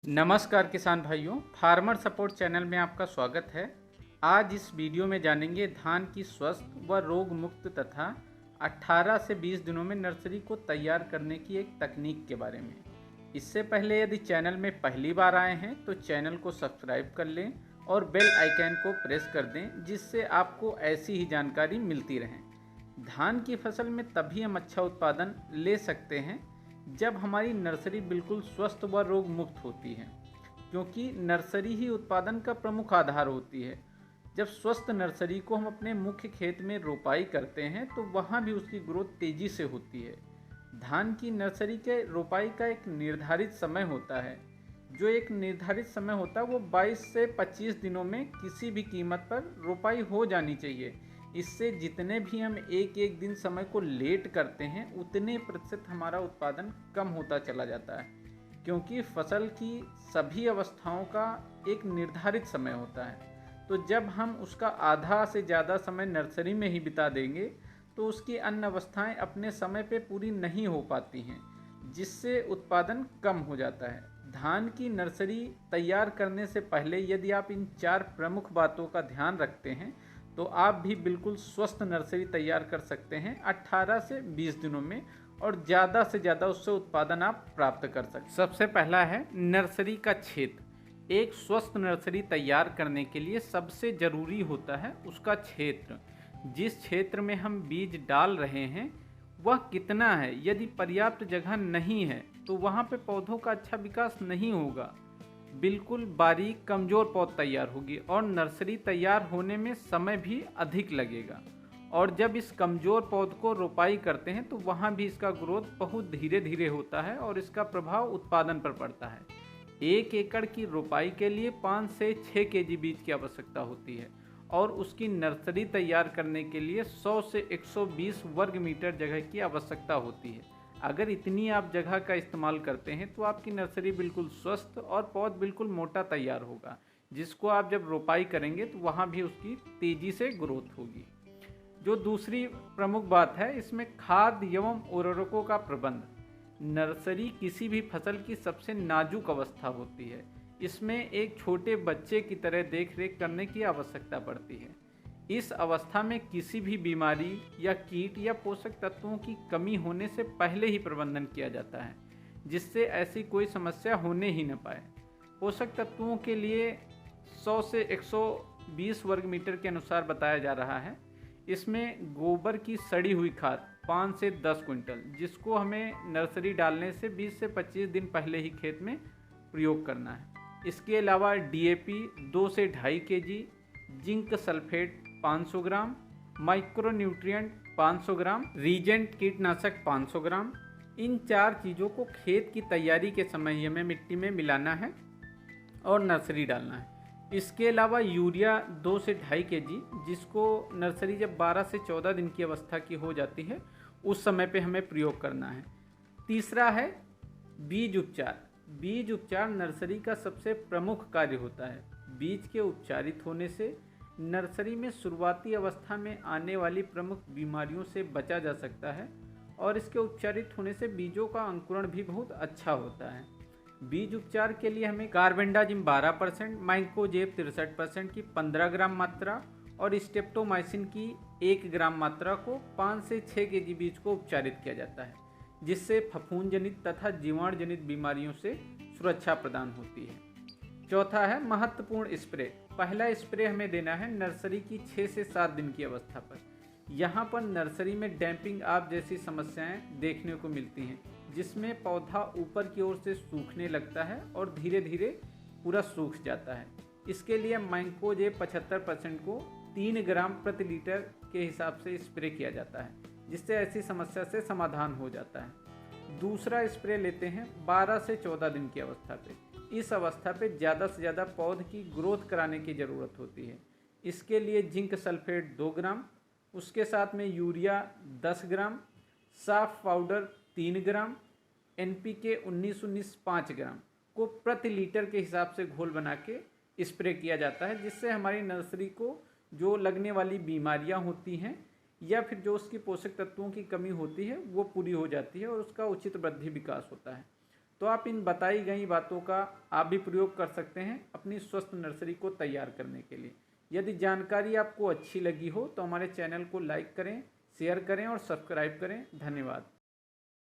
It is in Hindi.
नमस्कार किसान भाइयों, फार्मर सपोर्ट चैनल में आपका स्वागत है। आज इस वीडियो में जानेंगे धान की स्वस्थ व रोग मुक्त तथा 18 से 20 दिनों में नर्सरी को तैयार करने की एक तकनीक के बारे में। इससे पहले यदि चैनल में पहली बार आए हैं तो चैनल को सब्सक्राइब कर लें और बेल आइकन को प्रेस कर दें, जिससे आपको ऐसी ही जानकारी मिलती रहे। धान की फसल में तभी हम अच्छा उत्पादन ले सकते हैं जब हमारी नर्सरी बिल्कुल स्वस्थ व रोग मुक्त होती है, क्योंकि नर्सरी ही उत्पादन का प्रमुख आधार होती है। जब स्वस्थ नर्सरी को हम अपने मुख्य खेत में रोपाई करते हैं तो वहाँ भी उसकी ग्रोथ तेज़ी से होती है। धान की नर्सरी के रोपाई का एक निर्धारित समय होता है। जो एक निर्धारित समय होता है वो 22 से 25 दिनों में किसी भी कीमत पर रोपाई हो जानी चाहिए। इससे जितने भी हम एक एक दिन समय को लेट करते हैं उतने प्रतिशत हमारा उत्पादन कम होता चला जाता है, क्योंकि फसल की सभी अवस्थाओं का एक निर्धारित समय होता है। तो जब हम उसका आधा से ज़्यादा समय नर्सरी में ही बिता देंगे तो उसकी अन्य अवस्थाएं अपने समय पे पूरी नहीं हो पाती हैं, जिससे उत्पादन कम हो जाता है। धान की नर्सरी तैयार करने से पहले यदि आप इन 4 प्रमुख बातों का ध्यान रखते हैं तो आप भी बिल्कुल स्वस्थ नर्सरी तैयार कर सकते हैं 18 से 20 दिनों में, और ज़्यादा से ज़्यादा उससे उत्पादन आप प्राप्त कर सकते हैं। सबसे पहला है नर्सरी का क्षेत्र। एक स्वस्थ नर्सरी तैयार करने के लिए सबसे ज़रूरी होता है उसका क्षेत्र। जिस क्षेत्र में हम बीज डाल रहे हैं वह कितना है। यदि पर्याप्त जगह नहीं है तो वहाँ पे पौधों का अच्छा विकास नहीं होगा, बिल्कुल बारीक कमज़ोर पौध तैयार होगी और नर्सरी तैयार होने में समय भी अधिक लगेगा। और जब इस कमज़ोर पौध को रोपाई करते हैं तो वहाँ भी इसका ग्रोथ बहुत धीरे धीरे होता है और इसका प्रभाव उत्पादन पर पड़ता है। 1 एकड़ की रोपाई के लिए 5 से 6 केजी बीज की आवश्यकता होती है और उसकी नर्सरी तैयार करने के लिए 100 से 120 वर्ग मीटर जगह की आवश्यकता होती है। अगर इतनी आप जगह का इस्तेमाल करते हैं तो आपकी नर्सरी बिल्कुल स्वस्थ और पौध बिल्कुल मोटा तैयार होगा, जिसको आप जब रोपाई करेंगे तो वहाँ भी उसकी तेज़ी से ग्रोथ होगी। जो दूसरी प्रमुख बात है, इसमें खाद एवं उर्वरकों का प्रबंध। नर्सरी किसी भी फसल की सबसे नाजुक अवस्था होती है। इसमें एक छोटे बच्चे की तरह देख रेख करने की आवश्यकता पड़ती है। इस अवस्था में किसी भी बीमारी या कीट या पोषक तत्वों की कमी होने से पहले ही प्रबंधन किया जाता है, जिससे ऐसी कोई समस्या होने ही न पाए। पोषक तत्वों के लिए 100 से 120 वर्ग मीटर के अनुसार बताया जा रहा है। इसमें गोबर की सड़ी हुई खाद 5 से 10 क्विंटल, जिसको हमें नर्सरी डालने से 20 से 25 दिन पहले ही खेत में प्रयोग करना है। इसके अलावा DAP 2 से 2.5 केजी, जिंक सल्फेट 500 ग्राम, माइक्रोन्यूट्रिएंट 500 ग्राम, रीजेंट कीटनाशक 500 ग्राम। इन 4 चीज़ों को खेत की तैयारी के समय ही हमें मिट्टी में मिलाना है और नर्सरी डालना है। इसके अलावा यूरिया 2 से 2.5 केजी, जिसको नर्सरी जब 12 से 14 दिन की अवस्था की हो जाती है उस समय पे हमें प्रयोग करना है। तीसरा है बीज उपचार। बीज उपचार नर्सरी का सबसे प्रमुख कार्य होता है। बीज के उपचारित होने से नर्सरी में शुरुआती अवस्था में आने वाली प्रमुख बीमारियों से बचा जा सकता है और इसके उपचारित होने से बीजों का अंकुरण भी बहुत अच्छा होता है। बीज उपचार के लिए हमें कार्बेंडाजिम 12%, माइकोजेब 63% की 15 ग्राम मात्रा और स्टेप्टोमाइसिन की 1 ग्राम मात्रा को 5 से 6 केजी बीज को उपचारित किया जाता है, जिससे फफूंद जनित तथा जीवाणु जनित बीमारियों से सुरक्षा प्रदान होती है। चौथा है महत्वपूर्ण स्प्रे। पहला स्प्रे हमें देना है नर्सरी की 6 से 7 दिन की अवस्था पर। यहाँ पर नर्सरी में डैम्पिंग आप जैसी समस्याएं देखने को मिलती हैं, जिसमें पौधा ऊपर की ओर से सूखने लगता है और धीरे धीरे पूरा सूख जाता है। इसके लिए मैंकोजेब 75% को 3 ग्राम प्रति लीटर के हिसाब से स्प्रे किया जाता है, जिससे ऐसी समस्या से समाधान हो जाता है। दूसरा स्प्रे लेते हैं 12 से 14 दिन की अवस्था पे। इस अवस्था पे ज़्यादा से ज़्यादा पौध की ग्रोथ कराने की ज़रूरत होती है। इसके लिए जिंक सल्फेट 2 ग्राम, उसके साथ में यूरिया 10 ग्राम, साफ पाउडर 3 ग्राम, NPK 19-19 5 ग्राम को प्रति लीटर के हिसाब से घोल बना के स्प्रे किया जाता है, जिससे हमारी नर्सरी को जो लगने वाली बीमारियां होती हैं या फिर जो उसकी पोषक तत्वों की कमी होती है वो पूरी हो जाती है और उसका उचित वृद्धि विकास होता है। तो आप इन बताई गई बातों का आप भी प्रयोग कर सकते हैं अपनी स्वस्थ नर्सरी को तैयार करने के लिए। यदि जानकारी आपको अच्छी लगी हो तो हमारे चैनल को लाइक करें, शेयर करें और सब्सक्राइब करें। धन्यवाद।